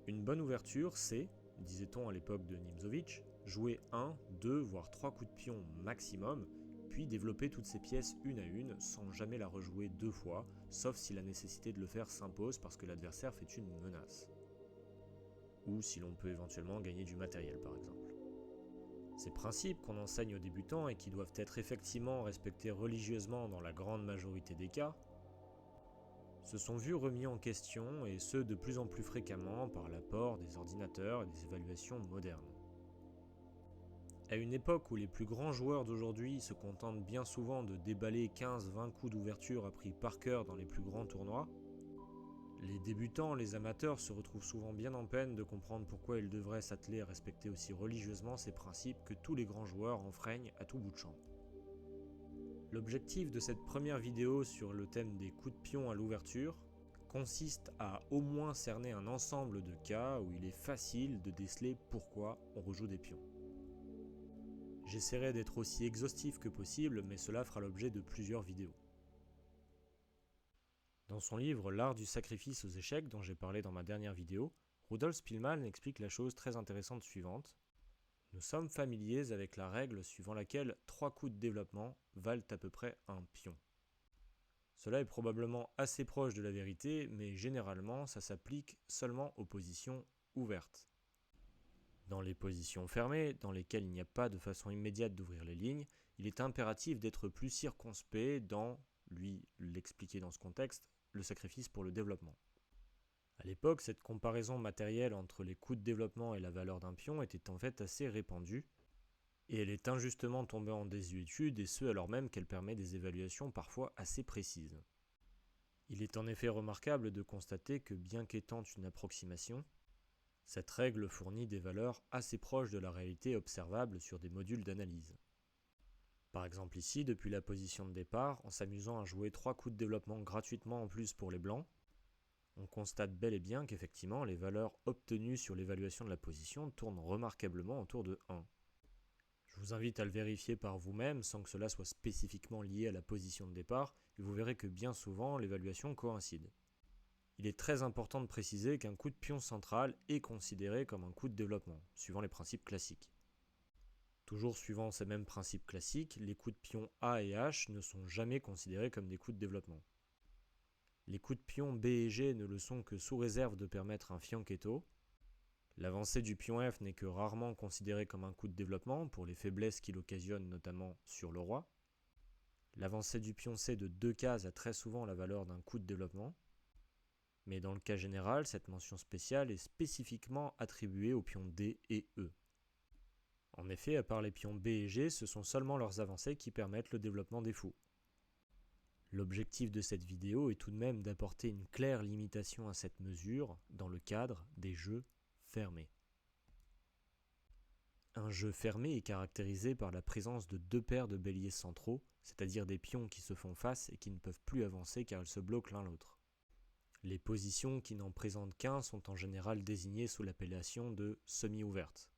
Une bonne ouverture, c'est, disait-on à l'époque de Nimzowitsch, jouer 1, 2, voire 3 coups de pion maximum, puis développer toutes ces pièces une à une sans jamais la rejouer 2 fois, sauf si la nécessité de le faire s'impose parce que l'adversaire fait une menace. Ou si l'on peut éventuellement gagner du matériel par exemple. Ces principes qu'on enseigne aux débutants et qui doivent être effectivement respectés religieusement dans la grande majorité des cas, se sont vus remis en question, et ce de plus en plus fréquemment par l'apport des ordinateurs et des évaluations modernes. À une époque où les plus grands joueurs d'aujourd'hui se contentent bien souvent de déballer 15-20 coups d'ouverture appris par cœur dans les plus grands tournois, les débutants, les amateurs se retrouvent souvent bien en peine de comprendre pourquoi ils devraient s'atteler à respecter aussi religieusement ces principes que tous les grands joueurs enfreignent à tout bout de champ. L'objectif de cette première vidéo sur le thème des coups de pion à l'ouverture consiste à au moins cerner un ensemble de cas où il est facile de déceler pourquoi on rejoue des pions. J'essaierai d'être aussi exhaustif que possible, mais cela fera l'objet de plusieurs vidéos. Dans son livre L'art du sacrifice aux échecs, dont j'ai parlé dans ma dernière vidéo, Rudolf Spielmann explique la chose très intéressante suivante. Nous sommes familiers avec la règle suivant laquelle 3 coups de développement valent à peu près un pion. Cela est probablement assez proche de la vérité, mais généralement ça s'applique seulement aux positions ouvertes. Dans les positions fermées, dans lesquelles il n'y a pas de façon immédiate d'ouvrir les lignes, il est impératif d'être plus circonspect dans, lui l'expliquer dans ce contexte, le sacrifice pour le développement. À l'époque, cette comparaison matérielle entre les coûts de développement et la valeur d'un pion était en fait assez répandue, et elle est injustement tombée en désuétude, et ce alors même qu'elle permet des évaluations parfois assez précises. Il est en effet remarquable de constater que bien qu'étant une approximation, cette règle fournit des valeurs assez proches de la réalité observable sur des modules d'analyse. Par exemple ici, depuis la position de départ, en s'amusant à jouer 3 coups de développement gratuitement en plus pour les blancs, on constate bel et bien qu'effectivement les valeurs obtenues sur l'évaluation de la position tournent remarquablement autour de 1. Je vous invite à le vérifier par vous-même sans que cela soit spécifiquement lié à la position de départ, et vous verrez que bien souvent l'évaluation coïncide. Il est très important de préciser qu'un coup de pion central est considéré comme un coup de développement, suivant les principes classiques. Toujours suivant ces mêmes principes classiques, les coups de pion A et H ne sont jamais considérés comme des coups de développement. Les coups de pion B et G ne le sont que sous réserve de permettre un fianchetto. L'avancée du pion F n'est que rarement considérée comme un coup de développement pour les faiblesses qu'il occasionne notamment sur le roi. L'avancée du pion C de 2 cases a très souvent la valeur d'un coup de développement. Mais dans le cas général, cette mention spéciale est spécifiquement attribuée aux pions D et E. En effet, à part les pions B et G, ce sont seulement leurs avancées qui permettent le développement des fous. L'objectif de cette vidéo est tout de même d'apporter une claire limitation à cette mesure dans le cadre des jeux fermés. Un jeu fermé est caractérisé par la présence de 2 paires de béliers centraux, c'est-à-dire des pions qui se font face et qui ne peuvent plus avancer car ils se bloquent l'un l'autre. Les positions qui n'en présentent qu'un sont en général désignées sous l'appellation de semi-ouvertes.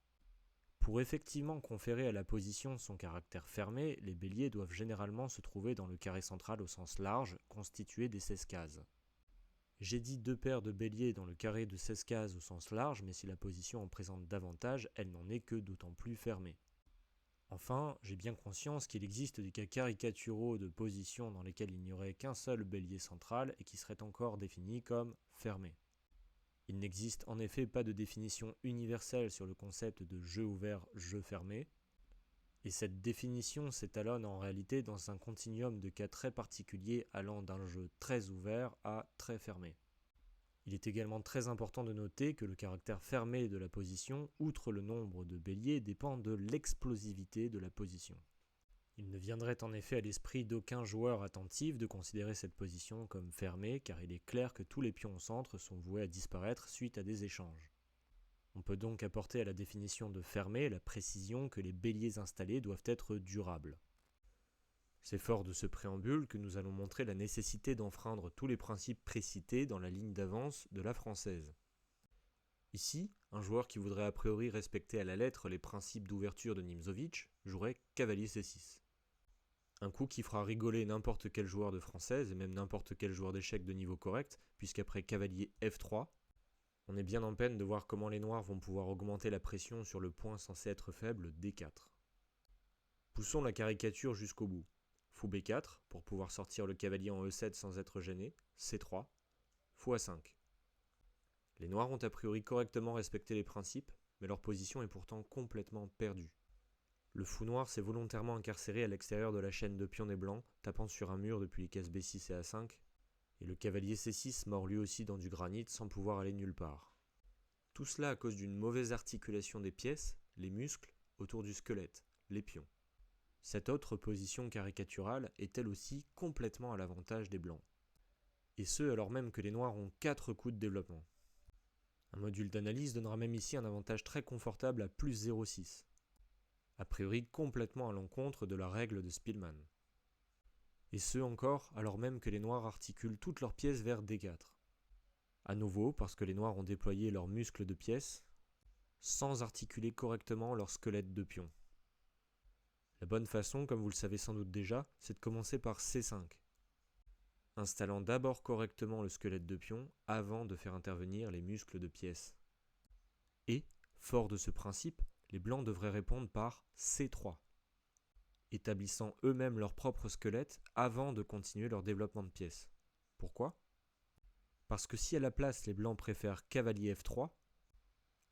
Pour effectivement conférer à la position son caractère fermé, les béliers doivent généralement se trouver dans le carré central au sens large, constitué des 16 cases. J'ai dit 2 paires de béliers dans le carré de 16 cases au sens large, mais si la position en présente davantage, elle n'en est que d'autant plus fermée. Enfin, j'ai bien conscience qu'il existe des cas caricaturaux de positions dans lesquelles il n'y aurait qu'un seul bélier central et qui seraient encore définis comme fermés. Il n'existe en effet pas de définition universelle sur le concept de jeu ouvert, jeu fermé, et cette définition s'étalonne en réalité dans un continuum de cas très particuliers allant d'un jeu très ouvert à très fermé. Il est également très important de noter que le caractère fermé de la position, outre le nombre de béliers, dépend de l'explosivité de la position. Il ne viendrait en effet à l'esprit d'aucun joueur attentif de considérer cette position comme fermée, car il est clair que tous les pions au centre sont voués à disparaître suite à des échanges. On peut donc apporter à la définition de fermé la précision que les béliers installés doivent être durables. C'est fort de ce préambule que nous allons montrer la nécessité d'enfreindre tous les principes précités dans la ligne d'avance de la française. Ici, un joueur qui voudrait a priori respecter à la lettre les principes d'ouverture de Nimzowitsch jouerait cavalier C6. Un coup qui fera rigoler n'importe quel joueur de française et même n'importe quel joueur d'échecs de niveau correct, puisqu'après cavalier F3, On est bien en peine de voir comment les noirs vont pouvoir augmenter la pression sur le point censé être faible D4. Poussons la caricature jusqu'au bout. Fou B4 pour pouvoir sortir le cavalier en E7 sans être gêné, C3, fou A5. Les noirs ont a priori correctement respecté les principes, mais leur position est pourtant complètement perdue. Le fou noir s'est volontairement incarcéré à l'extérieur de la chaîne de pions des blancs, tapant sur un mur depuis les cases B6 et A5, et le cavalier C6 mord lui aussi dans du granit sans pouvoir aller nulle part. Tout cela à cause d'une mauvaise articulation des pièces, les muscles, autour du squelette, les pions. Cette autre position caricaturale est elle aussi complètement à l'avantage des blancs. Et ce alors même que les noirs ont 4 coups de développement. Un module d'analyse donnera même ici un avantage très confortable à plus 0,6. A priori complètement à l'encontre de la règle de Spielmann. Et ce encore alors même que les noirs articulent toutes leurs pièces vers D4. À nouveau parce que les noirs ont déployé leurs muscles de pièces, sans articuler correctement leur squelette de pion. La bonne façon, comme vous le savez sans doute déjà, c'est de commencer par C5, installant d'abord correctement le squelette de pion avant de faire intervenir les muscles de pièces. Et, fort de ce principe, les blancs devraient répondre par C3, établissant eux-mêmes leur propre squelette avant de continuer leur développement de pièces. Pourquoi ? Parce que si à la place les blancs préfèrent cavalier F3,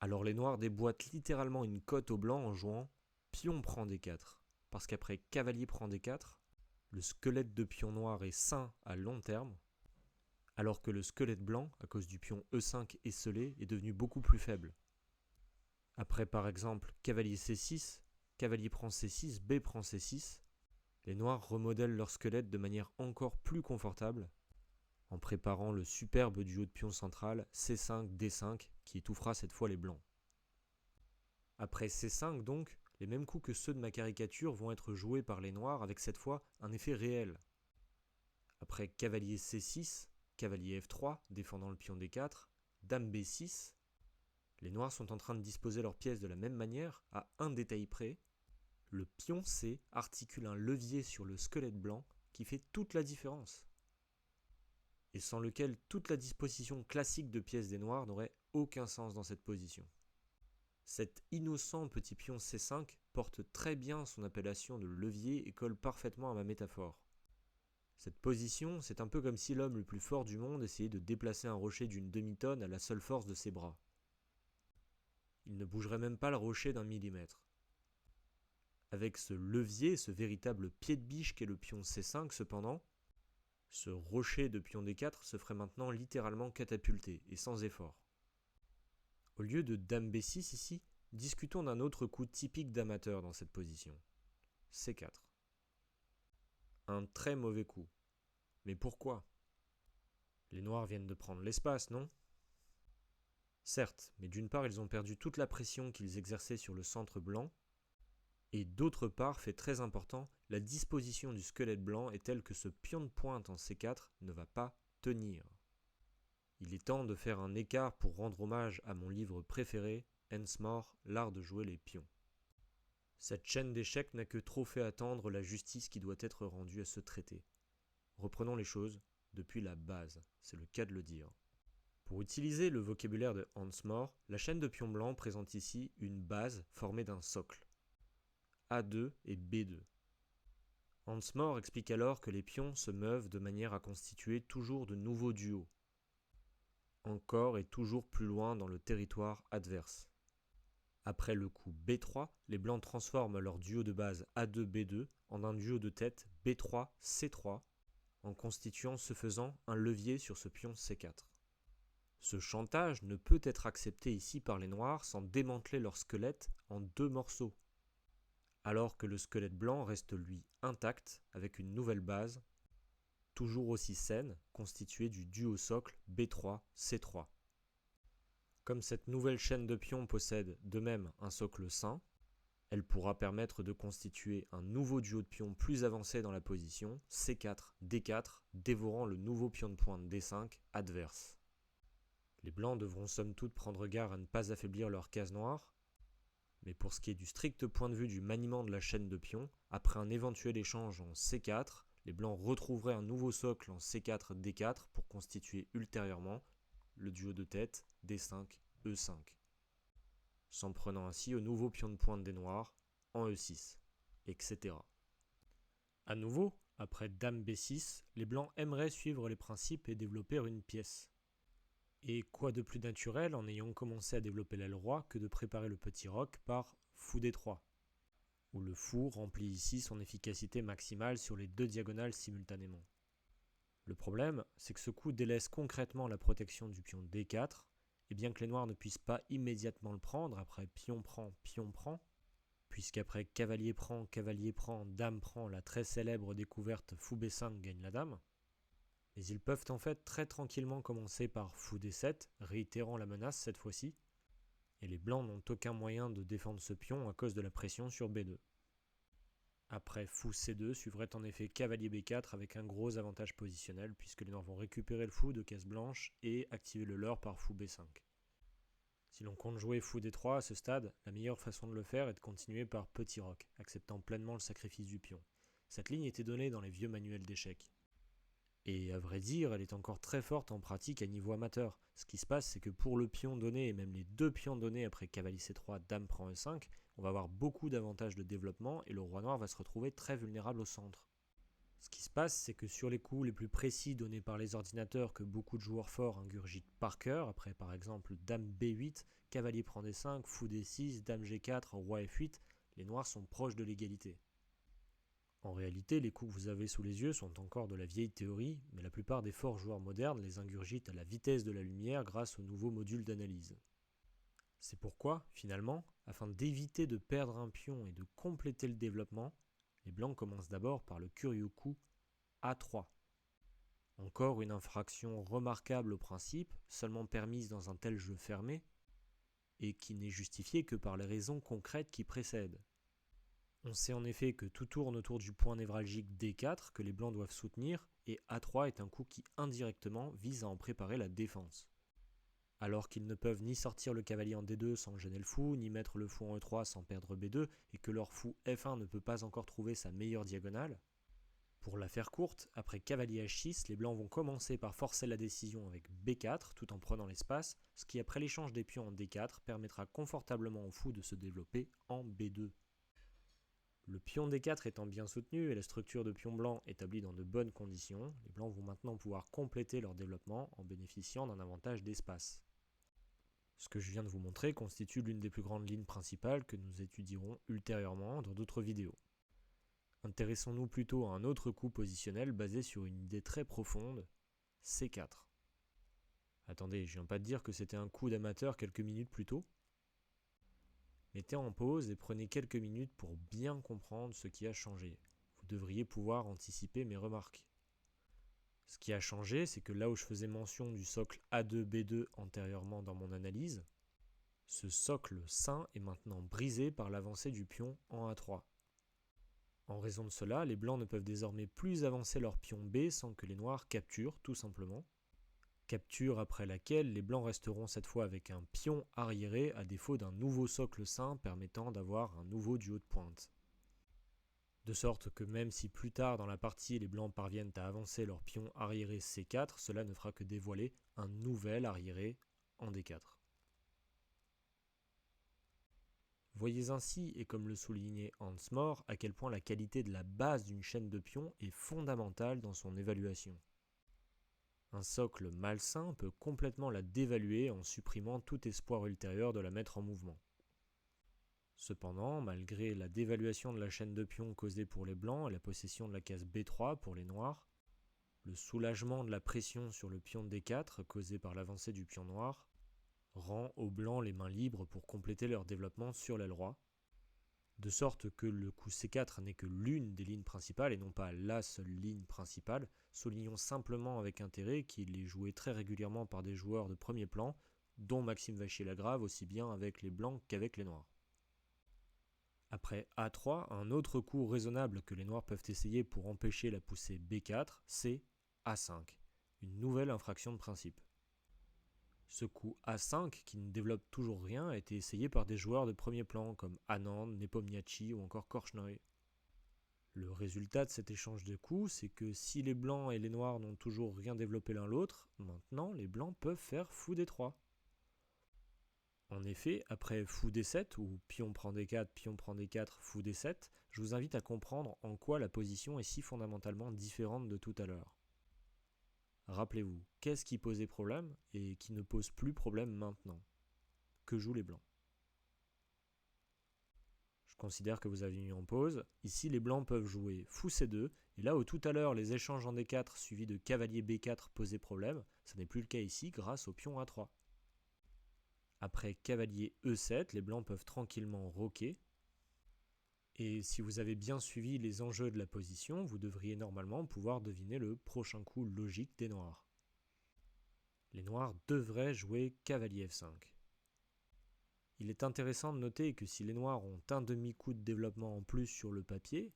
alors les noirs déboîtent littéralement une cote aux blancs en jouant pion prend D4. Parce qu'après cavalier prend D4, le squelette de pion noir est sain à long terme, alors que le squelette blanc, à cause du pion E5 esselé, est devenu beaucoup plus faible. Après par exemple cavalier C6, cavalier prend C6, B prend C6, les noirs remodèlent leur squelette de manière encore plus confortable, en préparant le superbe duo de pions central C5, D5 qui étouffera cette fois les blancs. Après C5 donc, les mêmes coups que ceux de ma caricature vont être joués par les noirs avec cette fois un effet réel. Après cavalier C6, cavalier F3 défendant le pion D4, dame B6, les noirs sont en train de disposer leurs pièces de la même manière, à un détail près. Le pion C articule un levier sur le squelette blanc qui fait toute la différence, et sans lequel toute la disposition classique de pièces des noirs n'aurait aucun sens dans cette position. Cet innocent petit pion C5 porte très bien son appellation de levier et colle parfaitement à ma métaphore. Cette position, c'est un peu comme si l'homme le plus fort du monde essayait de déplacer un rocher d'une demi-tonne à la seule force de ses bras. Il ne bougerait même pas le rocher d'un millimètre. Avec ce levier, ce véritable pied de biche qu'est le pion C5 cependant, ce rocher de pion D4 se ferait maintenant littéralement catapulter et sans effort. Au lieu de dame B6 ici, discutons d'un autre coup typique d'amateur dans cette position. C4. Un très mauvais coup. Mais pourquoi ? Les noirs viennent de prendre l'espace, non ? Certes, mais d'une part ils ont perdu toute la pression qu'ils exerçaient sur le centre blanc, et d'autre part, fait très important, la disposition du squelette blanc est telle que ce pion de pointe en C4 ne va pas tenir. Il est temps de faire un écart pour rendre hommage à mon livre préféré, Hensmore, l'art de jouer les pions. Cette chaîne d'échecs n'a que trop fait attendre la justice qui doit être rendue à ce traité. Reprenons les choses depuis la base, c'est le cas de le dire. Pour utiliser le vocabulaire de Hensmore, la chaîne de pions blancs présente ici une base formée d'un socle, A2 et B2. Hensmore explique alors que les pions se meuvent de manière à constituer toujours de nouveaux duos, encore et toujours plus loin dans le territoire adverse. Après le coup B3, les blancs transforment leur duo de base A2-B2 en un duo de tête B3-C3, en constituant ce faisant un levier sur ce pion C4. Ce chantage ne peut être accepté ici par les noirs sans démanteler leur squelette en 2 morceaux, alors que le squelette blanc reste lui intact avec une nouvelle base, toujours aussi saine, constituée du duo socle B3-C3. Comme cette nouvelle chaîne de pions possède de même un socle sain, elle pourra permettre de constituer un nouveau duo de pions plus avancé dans la position, C4-D4, dévorant le nouveau pion de pointe D5 adverse. Les blancs devront somme toute prendre garde à ne pas affaiblir leur case noire, mais pour ce qui est du strict point de vue du maniement de la chaîne de pions, après un éventuel échange en C4, les blancs retrouveraient un nouveau socle en C4-D4 pour constituer ultérieurement le duo de tête D5, E5, s'en prenant ainsi au nouveau pion de pointe des noirs en E6, etc. A nouveau, après Dame B6, les blancs aimeraient suivre les principes et développer une pièce. Et quoi de plus naturel en ayant commencé à développer l'aile roi que de préparer le petit roc par Fou D3, où le fou remplit ici son efficacité maximale sur les deux diagonales simultanément. Le problème, c'est que ce coup délaisse concrètement la protection du pion D4, et bien que les noirs ne puissent pas immédiatement le prendre après pion prend, puisqu'après cavalier prend, dame prend, la très célèbre découverte Fou B5 gagne la dame, mais ils peuvent en fait très tranquillement commencer par Fou D7, réitérant la menace cette fois-ci, et les blancs n'ont aucun moyen de défendre ce pion à cause de la pression sur B2. Après Fou C2 suivrait en effet cavalier B4 avec un gros avantage positionnel puisque les noirs vont récupérer le fou de case blanche et activer le leur par Fou B5. Si l'on compte jouer Fou D3 à ce stade, la meilleure façon de le faire est de continuer par petit roc, acceptant pleinement le sacrifice du pion. Cette ligne était donnée dans les vieux manuels d'échecs. Et à vrai dire, elle est encore très forte en pratique à niveau amateur. Ce qui se passe, c'est que pour le pion donné et même les deux pions donnés après cavalier C3, dame prend E5, on va avoir beaucoup d'avantages de développement et le roi noir va se retrouver très vulnérable au centre. Ce qui se passe, c'est que sur les coups les plus précis donnés par les ordinateurs que beaucoup de joueurs forts ingurgitent par cœur, après par exemple dame B8, cavalier prend D5, fou D6, dame G4, roi F8, les noirs sont proches de l'égalité. En réalité, les coups que vous avez sous les yeux sont encore de la vieille théorie, mais la plupart des forts joueurs modernes les ingurgitent à la vitesse de la lumière grâce aux nouveaux modules d'analyse. C'est pourquoi, finalement, afin d'éviter de perdre un pion et de compléter le développement, les blancs commencent d'abord par le curieux coup A3. Encore une infraction remarquable au principe, seulement permise dans un tel jeu fermé, et qui n'est justifiée que par les raisons concrètes qui précèdent. On sait en effet que tout tourne autour du point névralgique D4 que les blancs doivent soutenir, et A3 est un coup qui indirectement vise à en préparer la défense. Alors qu'ils ne peuvent ni sortir le cavalier en D2 sans gêner le fou, ni mettre le fou en E3 sans perdre B2, et que leur fou F1 ne peut pas encore trouver sa meilleure diagonale. Pour la faire courte, après cavalier H6, les blancs vont commencer par forcer la décision avec B4 tout en prenant l'espace, ce qui après l'échange des pions en D4 permettra confortablement au fou de se développer en B2. Le pion D4 étant bien soutenu et la structure de pion blanc établie dans de bonnes conditions, les blancs vont maintenant pouvoir compléter leur développement en bénéficiant d'un avantage d'espace. Ce que je viens de vous montrer constitue l'une des plus grandes lignes principales que nous étudierons ultérieurement dans d'autres vidéos. Intéressons-nous plutôt à un autre coup positionnel basé sur une idée très profonde, C4. Attendez, je viens pas de dire que c'était un coup d'amateur quelques minutes plus tôt ? Mettez en pause et prenez quelques minutes pour bien comprendre ce qui a changé. Vous devriez pouvoir anticiper mes remarques. Ce qui a changé, c'est que là où je faisais mention du socle A2-B2 antérieurement dans mon analyse, ce socle sain est maintenant brisé par l'avancée du pion en A3. En raison de cela, les blancs ne peuvent désormais plus avancer leur pion B sans que les noirs capturent, tout simplement. Capture après laquelle les blancs resteront cette fois avec un pion arriéré à défaut d'un nouveau socle sain permettant d'avoir un nouveau duo de pointe. De sorte que même si plus tard dans la partie les blancs parviennent à avancer leur pion arriéré C4, cela ne fera que dévoiler un nouvel arriéré en D4. Voyez ainsi, et comme le soulignait Hans More, à quel point la qualité de la base d'une chaîne de pions est fondamentale dans son évaluation. Un socle malsain peut complètement la dévaluer en supprimant tout espoir ultérieur de la mettre en mouvement. Cependant, malgré la dévaluation de la chaîne de pions causée pour les blancs et la possession de la case B3 pour les noirs, le soulagement de la pression sur le pion D4 causé par l'avancée du pion noir rend aux blancs les mains libres pour compléter leur développement sur l'aile roi, de sorte que le coup C4 n'est que l'une des lignes principales et non pas la seule ligne principale. Soulignons simplement avec intérêt qu'il est joué très régulièrement par des joueurs de premier plan, dont Maxime Vachier-Lagrave, aussi bien avec les blancs qu'avec les noirs. Après A3, un autre coup raisonnable que les noirs peuvent essayer pour empêcher la poussée B4, c'est A5, une nouvelle infraction de principe. Ce coup A5, qui ne développe toujours rien, a été essayé par des joueurs de premier plan comme Anand, Nepomniachtchi ou encore Korchnoi. Le résultat de cet échange de coups, c'est que si les blancs et les noirs n'ont toujours rien développé l'un l'autre, maintenant les blancs peuvent faire fou d3. En effet, après fou d7 ou pion prend d4, pion prend d4, fou d7, je vous invite à comprendre en quoi la position est si fondamentalement différente de tout à l'heure. Rappelez-vous, qu'est-ce qui posait problème et qui ne pose plus problème maintenant? Que jouent les blancs? Je considère que vous avez mis en pause. Ici, les blancs peuvent jouer fou c2, et là où tout à l'heure les échanges en d4 suivis de cavalier b4 posaient problème, ce n'est plus le cas ici grâce au pion a3. Après cavalier e7, les blancs peuvent tranquillement roquer. Et si vous avez bien suivi les enjeux de la position, vous devriez normalement pouvoir deviner le prochain coup logique des noirs. Les noirs devraient jouer cavalier f5. Il est intéressant de noter que si les noirs ont un demi-coup de développement en plus sur le papier,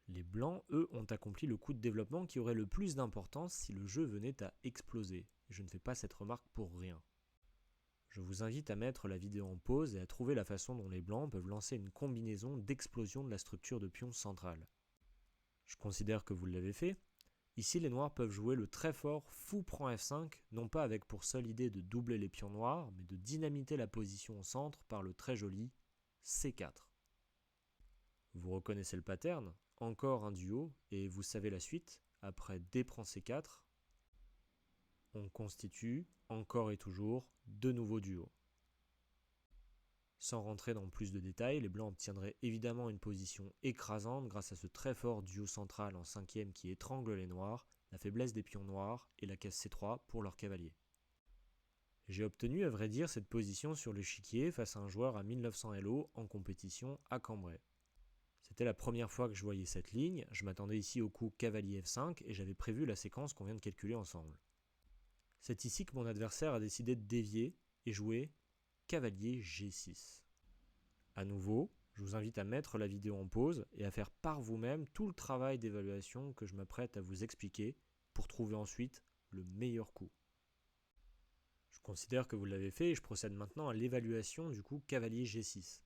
les blancs, eux, ont accompli le coup de développement qui aurait le plus d'importance si le jeu venait à exploser. Je ne fais pas cette remarque pour rien. Je vous invite à mettre la vidéo en pause et à trouver la façon dont les blancs peuvent lancer une combinaison d'explosion de la structure de pion centrale. Je considère que vous l'avez fait. Ici, les noirs peuvent jouer le très fort fou prend f5, non pas avec pour seule idée de doubler les pions noirs, mais de dynamiter la position au centre par le très joli c4. Vous reconnaissez le pattern, encore un duo, et vous savez la suite, après d prend c4, on constitue, encore et toujours, de nouveaux duos. Sans rentrer dans plus de détails, les blancs obtiendraient évidemment une position écrasante grâce à ce très fort duo central en cinquième qui étrangle les noirs, la faiblesse des pions noirs et la case c3 pour leur cavalier. J'ai obtenu à vrai dire cette position sur l'échiquier face à un joueur à 1900 LO en compétition à Cambrai. C'était la première fois que je voyais cette ligne, je m'attendais ici au coup cavalier f5 et j'avais prévu la séquence qu'on vient de calculer ensemble. C'est ici que mon adversaire a décidé de dévier et jouer cavalier g6. A nouveau, je vous invite à mettre la vidéo en pause et à faire par vous-même tout le travail d'évaluation que je m'apprête à vous expliquer pour trouver ensuite le meilleur coup. Je considère que vous l'avez fait et je procède maintenant à l'évaluation du coup cavalier g6.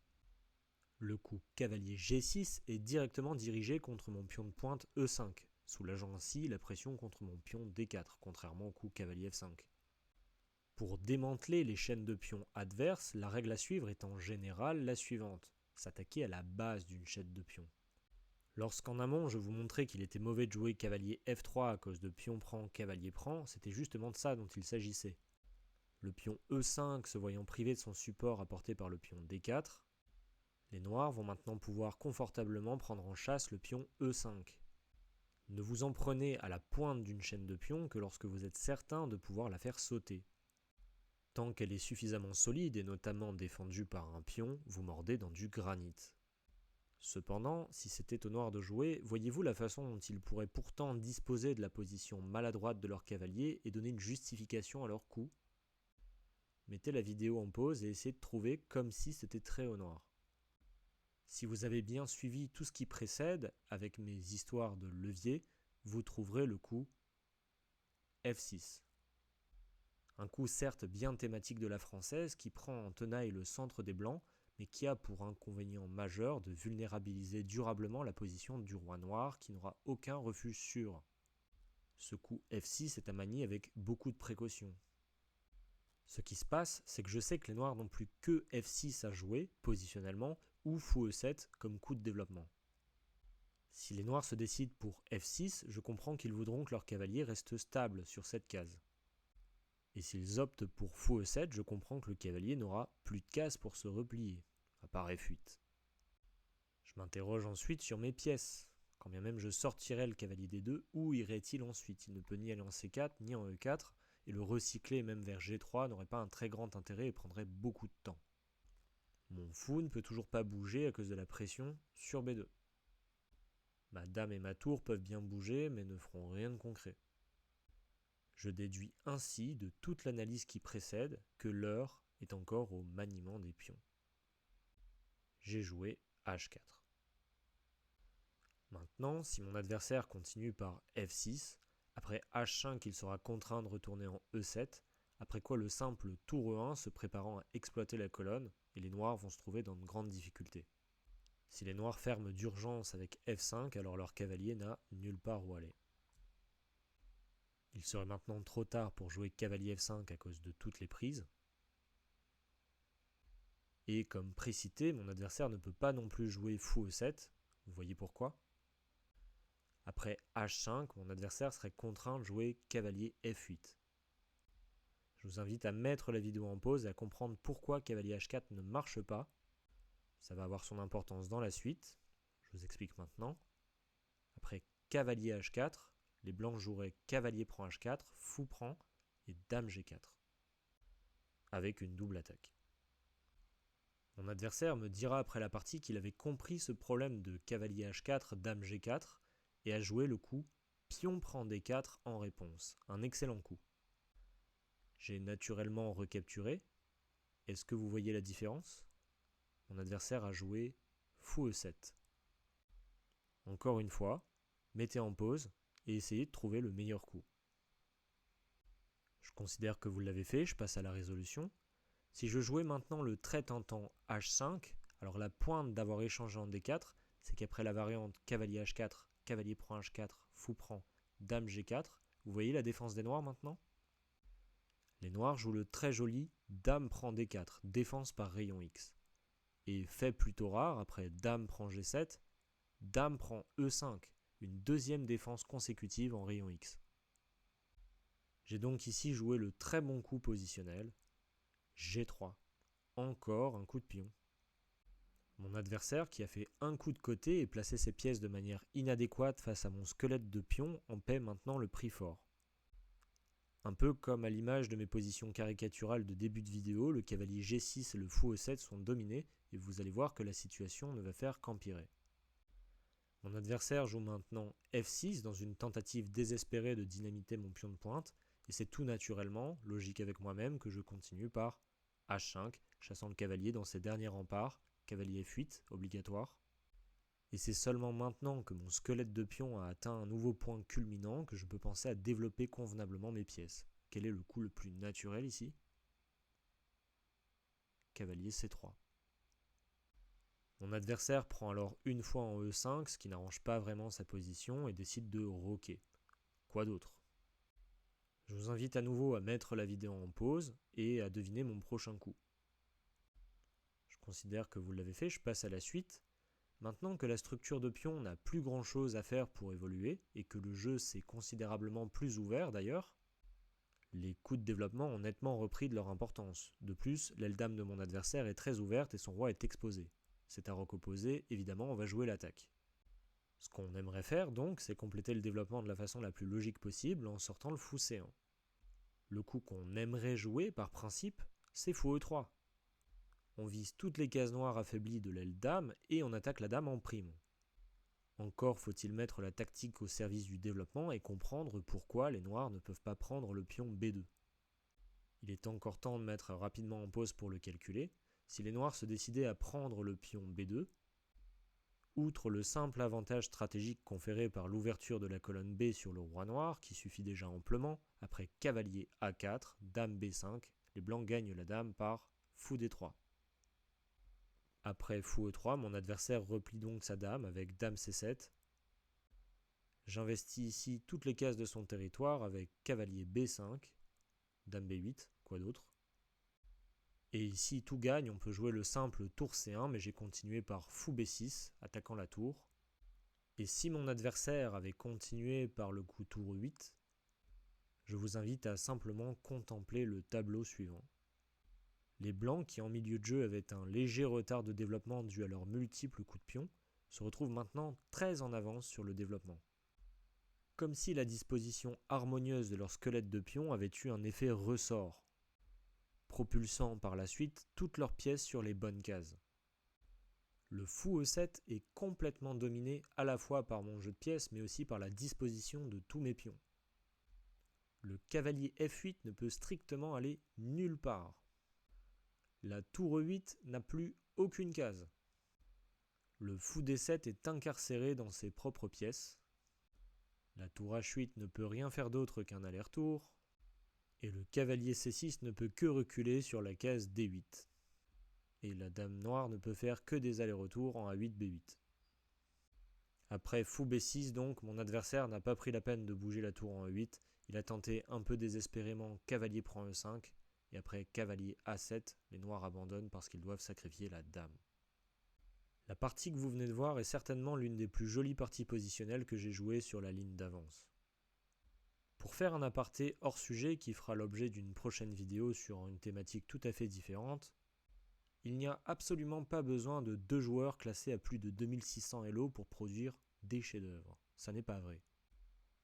Le coup cavalier g6 est directement dirigé contre mon pion de pointe e5, soulageant ainsi la pression contre mon pion d4, contrairement au coup cavalier f5. Pour démanteler les chaînes de pions adverses, la règle à suivre est en général la suivante, s'attaquer à la base d'une chaîne de pions. Lorsqu'en amont je vous montrais qu'il était mauvais de jouer cavalier f3 à cause de pion prend, cavalier prend, c'était justement de ça dont il s'agissait. Le pion e5 se voyant privé de son support apporté par le pion d4, les noirs vont maintenant pouvoir confortablement prendre en chasse le pion e5. Ne vous en prenez à la pointe d'une chaîne de pions que lorsque vous êtes certain de pouvoir la faire sauter. Tant qu'elle est suffisamment solide et notamment défendue par un pion, vous mordez dans du granit. Cependant, si c'était au noir de jouer, voyez-vous la façon dont ils pourraient pourtant disposer de la position maladroite de leur cavalier et donner une justification à leur coup? Mettez la vidéo en pause et essayez de trouver comme si c'était très au noir. Si vous avez bien suivi tout ce qui précède, avec mes histoires de levier, vous trouverez le coup f6. Un coup certes bien thématique de la française qui prend en tenaille le centre des blancs, mais qui a pour inconvénient majeur de vulnérabiliser durablement la position du roi noir qui n'aura aucun refuge sûr. Ce coup f6 est à manier avec beaucoup de précautions. Ce qui se passe, c'est que je sais que les noirs n'ont plus que f6 à jouer, positionnellement, ou fou e7 comme coup de développement. Si les noirs se décident pour f6, je comprends qu'ils voudront que leur cavalier reste stable sur cette case. Et s'ils optent pour fou e7, je comprends que le cavalier n'aura plus de case pour se replier, à part f8. Je m'interroge ensuite sur mes pièces. Quand bien même je sortirais le cavalier d2, où irait-il ensuite? Il ne peut ni aller en c4, ni en e4, et le recycler même vers g3 n'aurait pas un très grand intérêt et prendrait beaucoup de temps. Mon fou ne peut toujours pas bouger à cause de la pression sur b2. Ma dame et ma tour peuvent bien bouger, mais ne feront rien de concret. Je déduis ainsi de toute l'analyse qui précède que l'heure est encore au maniement des pions. J'ai joué h4. Maintenant, si mon adversaire continue par f6, après h5 il sera contraint de retourner en e7, après quoi le simple tour e1 se préparant à exploiter la colonne et les noirs vont se trouver dans de grandes difficultés. Si les noirs ferment d'urgence avec F5, alors leur cavalier n'a nulle part où aller. Il serait maintenant trop tard pour jouer cavalier F5 à cause de toutes les prises. Et comme précité, mon adversaire ne peut pas non plus jouer fou E7. Vous voyez pourquoi? Après H5, mon adversaire serait contraint de jouer cavalier F8. Je vous invite à mettre la vidéo en pause et à comprendre pourquoi cavalier H4 ne marche pas. Ça va avoir son importance dans la suite. Je vous explique maintenant. Après cavalier H4, les blancs joueraient cavalier prend H4, fou prend et dame G4. Avec une double attaque. Mon adversaire me dira après la partie qu'il avait compris ce problème de cavalier H4, dame G4 et a joué le coup pion prend D4 en réponse. Un excellent coup. J'ai naturellement recapturé. Est-ce que vous voyez la différence? Mon adversaire a joué fou E7. Encore une fois, mettez en pause et essayez de trouver le meilleur coup. Je considère que vous l'avez fait, je passe à la résolution. Si je jouais maintenant le très tentant H5, alors la pointe d'avoir échangé en D4, c'est qu'après la variante cavalier H4, cavalier prend H4, fou prend, dame G4, vous voyez la défense des noirs maintenant? Les noirs jouent le très joli dame prend D4, défense par rayon X. Et fait plutôt rare, après dame prend G7, dame prend E5, une deuxième défense consécutive en rayon X. J'ai donc ici joué le très bon coup positionnel, G3. Encore un coup de pion. Mon adversaire, qui a fait un coup de côté et placé ses pièces de manière inadéquate face à mon squelette de pion, en paie maintenant le prix fort. Un peu comme à l'image de mes positions caricaturales de début de vidéo, le cavalier G6 et le fou E7 sont dominés et vous allez voir que la situation ne va faire qu'empirer. Mon adversaire joue maintenant F6 dans une tentative désespérée de dynamiter mon pion de pointe et c'est tout naturellement, logique avec moi-même, que je continue par H5, chassant le cavalier dans ses derniers remparts, cavalier F8, obligatoire. Et c'est seulement maintenant que mon squelette de pion a atteint un nouveau point culminant que je peux penser à développer convenablement mes pièces. Quel est le coup le plus naturel ici? Cavalier C3. Mon adversaire prend alors une fois en E5, ce qui n'arrange pas vraiment sa position, et décide de roquer. Quoi d'autre? Je vous invite à nouveau à mettre la vidéo en pause et à deviner mon prochain coup. Je considère que vous l'avez fait, je passe à la suite. Maintenant que la structure de pion n'a plus grand chose à faire pour évoluer, et que le jeu s'est considérablement plus ouvert d'ailleurs, les coups de développement ont nettement repris de leur importance. De plus, l'aile dame de mon adversaire est très ouverte et son roi est exposé. C'est un roc opposé, évidemment on va jouer l'attaque. Ce qu'on aimerait faire donc, c'est compléter le développement de la façon la plus logique possible en sortant le fou C1. Le coup qu'on aimerait jouer par principe, c'est fou E3. On vise toutes les cases noires affaiblies de l'aile dame et on attaque la dame en prime. Encore faut-il mettre la tactique au service du développement et comprendre pourquoi les noirs ne peuvent pas prendre le pion B2. Il est encore temps de mettre rapidement en pause pour le calculer. Si les noirs se décidaient à prendre le pion B2, outre le simple avantage stratégique conféré par l'ouverture de la colonne B sur le roi noir, qui suffit déjà amplement, après cavalier A4, dame B5, les blancs gagnent la dame par fou D3. Après fou E3, mon adversaire replie donc sa dame avec dame C7. J'investis ici toutes les cases de son territoire avec cavalier B5, dame B8, quoi d'autre. Et ici tout gagne, on peut jouer le simple tour C1, mais j'ai continué par fou B6, attaquant la tour. Et si mon adversaire avait continué par le coup tour E8, je vous invite à simplement contempler le tableau suivant. Les blancs, qui en milieu de jeu avaient un léger retard de développement dû à leurs multiples coups de pion, se retrouvent maintenant très en avance sur le développement. Comme si la disposition harmonieuse de leur squelette de pion avait eu un effet ressort, propulsant par la suite toutes leurs pièces sur les bonnes cases. Le fou E7 est complètement dominé à la fois par mon jeu de pièces mais aussi par la disposition de tous mes pions. Le cavalier F8 ne peut strictement aller nulle part. La tour E8 n'a plus aucune case. Le fou D7 est incarcéré dans ses propres pièces. La tour H8 ne peut rien faire d'autre qu'un aller-retour. Et le cavalier C6 ne peut que reculer sur la case D8. et la dame noire ne peut faire que des allers-retours en A8, B8. Après fou B6 donc, mon adversaire n'a pas pris la peine de bouger la tour en E8, il a tenté un peu désespérément cavalier prend E5, et après cavalier A7, les noirs abandonnent parce qu'ils doivent sacrifier la dame. La partie que vous venez de voir est certainement l'une des plus jolies parties positionnelles que j'ai jouées sur la ligne d'avance. Pour faire un aparté hors sujet qui fera l'objet d'une prochaine vidéo sur une thématique tout à fait différente, il n'y a absolument pas besoin de 2 joueurs classés à plus de 2600 Elo pour produire des chefs-d'œuvre. Ça n'est pas vrai.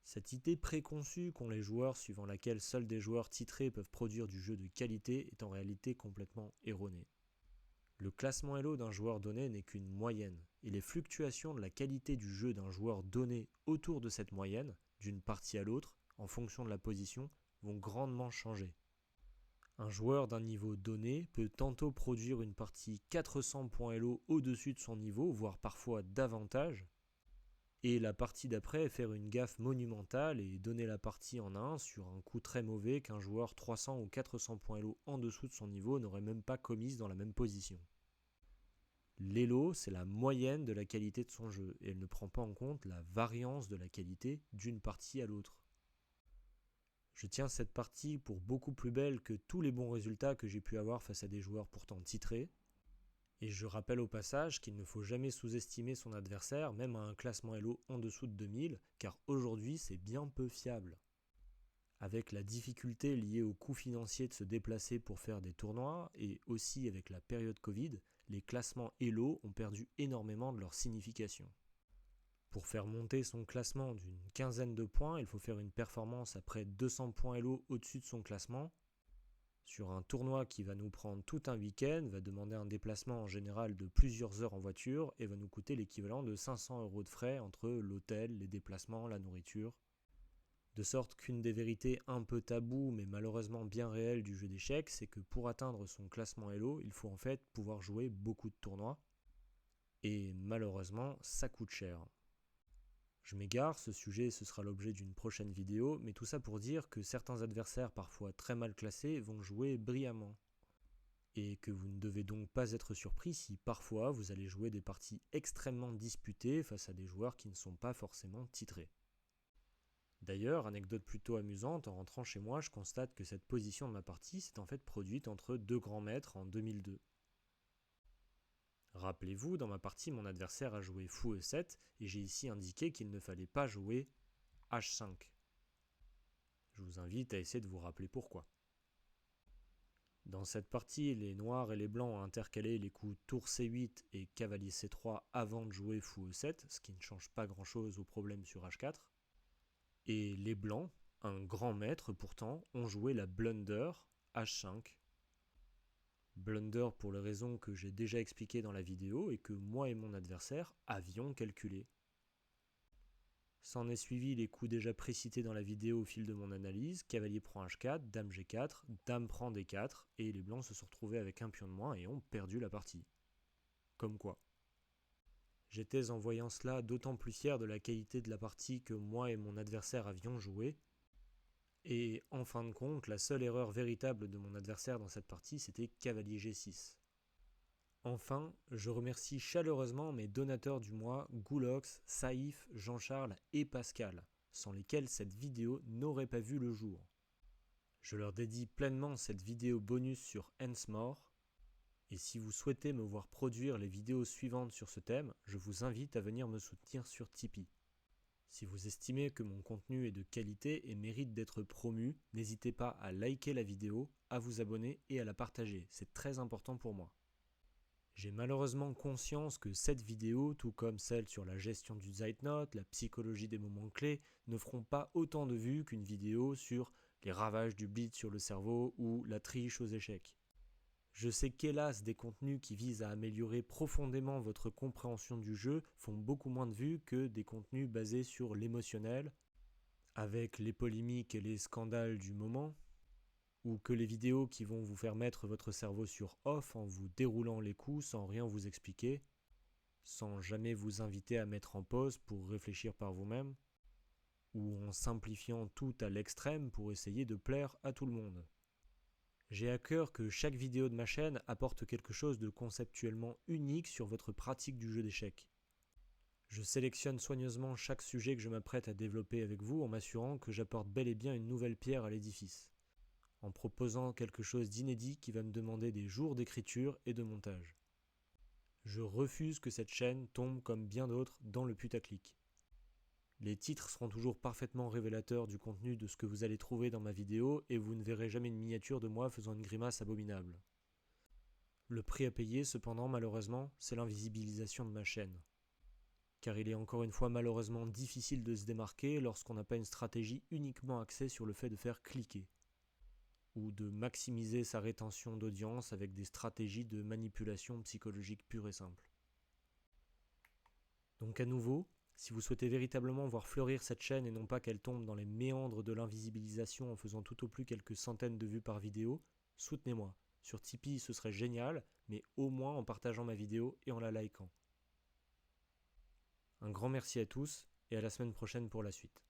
Cette idée préconçue qu'ont les joueurs suivant laquelle seuls des joueurs titrés peuvent produire du jeu de qualité est en réalité complètement erronée. Le classement Elo d'un joueur donné n'est qu'une moyenne, et les fluctuations de la qualité du jeu d'un joueur donné autour de cette moyenne, d'une partie à l'autre, en fonction de la position, vont grandement changer. Un joueur d'un niveau donné peut tantôt produire une partie 400 points Elo au-dessus de son niveau, voire parfois davantage, et la partie d'après faire une gaffe monumentale et donner la partie en 1 sur un coup très mauvais qu'un joueur 300 ou 400 points Elo en dessous de son niveau n'aurait même pas commise dans la même position. L'Elo, c'est la moyenne de la qualité de son jeu, et elle ne prend pas en compte la variance de la qualité d'une partie à l'autre. Je tiens cette partie pour beaucoup plus belle que tous les bons résultats que j'ai pu avoir face à des joueurs pourtant titrés. Et je rappelle au passage qu'il ne faut jamais sous-estimer son adversaire, même à un classement Elo en dessous de 2000, car aujourd'hui c'est bien peu fiable. Avec la difficulté liée au coût financier de se déplacer pour faire des tournois, et aussi avec la période Covid, les classements Elo ont perdu énormément de leur signification. Pour faire monter son classement d'une quinzaine de points, il faut faire une performance à près de 200 points Elo au-dessus de son classement. Sur un tournoi qui va nous prendre tout un week-end, va demander un déplacement en général de plusieurs heures en voiture et va nous coûter l'équivalent de 500 € de frais entre l'hôtel, les déplacements, la nourriture. De sorte qu'une des vérités un peu taboues mais malheureusement bien réelles du jeu d'échecs, c'est que pour atteindre son classement Elo, il faut en fait pouvoir jouer beaucoup de tournois. Et malheureusement, ça coûte cher. Je m'égare, ce sujet ce sera l'objet d'une prochaine vidéo, mais tout ça pour dire que certains adversaires parfois très mal classés vont jouer brillamment. Et que vous ne devez donc pas être surpris si parfois vous allez jouer des parties extrêmement disputées face à des joueurs qui ne sont pas forcément titrés. D'ailleurs, anecdote plutôt amusante, en rentrant chez moi, je constate que cette position de ma partie s'est en fait produite entre 2 grands maîtres en 2002. Rappelez-vous, dans ma partie, mon adversaire a joué fou E7 et j'ai ici indiqué qu'il ne fallait pas jouer H5. Je vous invite à essayer de vous rappeler pourquoi. Dans cette partie, les noirs et les blancs ont intercalé les coups tour C8 et cavalier C3 avant de jouer fou E7, ce qui ne change pas grand-chose au problème sur H4. Et les blancs, un grand maître pourtant, ont joué la blunder H5. Blunder pour les raisons que j'ai déjà expliquées dans la vidéo et que moi et mon adversaire avions calculées. S'en est suivi les coups déjà précités dans la vidéo au fil de mon analyse, cavalier prend H4, dame G4, dame prend D4, et les blancs se sont retrouvés avec un pion de moins et ont perdu la partie. Comme quoi. J'étais en voyant cela d'autant plus fier de la qualité de la partie que moi et mon adversaire avions joué. Et en fin de compte, la seule erreur véritable de mon adversaire dans cette partie, c'était cavalier G6. Enfin, je remercie chaleureusement mes donateurs du mois, Goulox, Saïf, Jean-Charles et Pascal, sans lesquels cette vidéo n'aurait pas vu le jour. Je leur dédie pleinement cette vidéo bonus sur Hensmore, et si vous souhaitez me voir produire les vidéos suivantes sur ce thème, je vous invite à venir me soutenir sur Tipeee. Si vous estimez que mon contenu est de qualité et mérite d'être promu, n'hésitez pas à liker la vidéo, à vous abonner et à la partager, c'est très important pour moi. J'ai malheureusement conscience que cette vidéo, tout comme celle sur la gestion du Zeitnot, la psychologie des moments clés, ne feront pas autant de vues qu'une vidéo sur les ravages du blitz sur le cerveau ou la triche aux échecs. Je sais qu'hélas, des contenus qui visent à améliorer profondément votre compréhension du jeu font beaucoup moins de vues que des contenus basés sur l'émotionnel, avec les polémiques et les scandales du moment, ou que les vidéos qui vont vous faire mettre votre cerveau sur off en vous déroulant les coups sans rien vous expliquer, sans jamais vous inviter à mettre en pause pour réfléchir par vous-même, ou en simplifiant tout à l'extrême pour essayer de plaire à tout le monde. J'ai à cœur que chaque vidéo de ma chaîne apporte quelque chose de conceptuellement unique sur votre pratique du jeu d'échecs. Je sélectionne soigneusement chaque sujet que je m'apprête à développer avec vous en m'assurant que j'apporte bel et bien une nouvelle pierre à l'édifice, en proposant quelque chose d'inédit qui va me demander des jours d'écriture et de montage. Je refuse que cette chaîne tombe comme bien d'autres dans le putaclic. Les titres seront toujours parfaitement révélateurs du contenu de ce que vous allez trouver dans ma vidéo et vous ne verrez jamais une miniature de moi faisant une grimace abominable. Le prix à payer, cependant, malheureusement, c'est l'invisibilisation de ma chaîne. Car il est encore une fois malheureusement difficile de se démarquer lorsqu'on n'a pas une stratégie uniquement axée sur le fait de faire cliquer, ou de maximiser sa rétention d'audience avec des stratégies de manipulation psychologique pure et simple. Donc à nouveau, si vous souhaitez véritablement voir fleurir cette chaîne et non pas qu'elle tombe dans les méandres de l'invisibilisation en faisant tout au plus quelques centaines de vues par vidéo, soutenez-moi. Sur Tipeee, ce serait génial, mais au moins en partageant ma vidéo et en la likant. Un grand merci à tous et à la semaine prochaine pour la suite.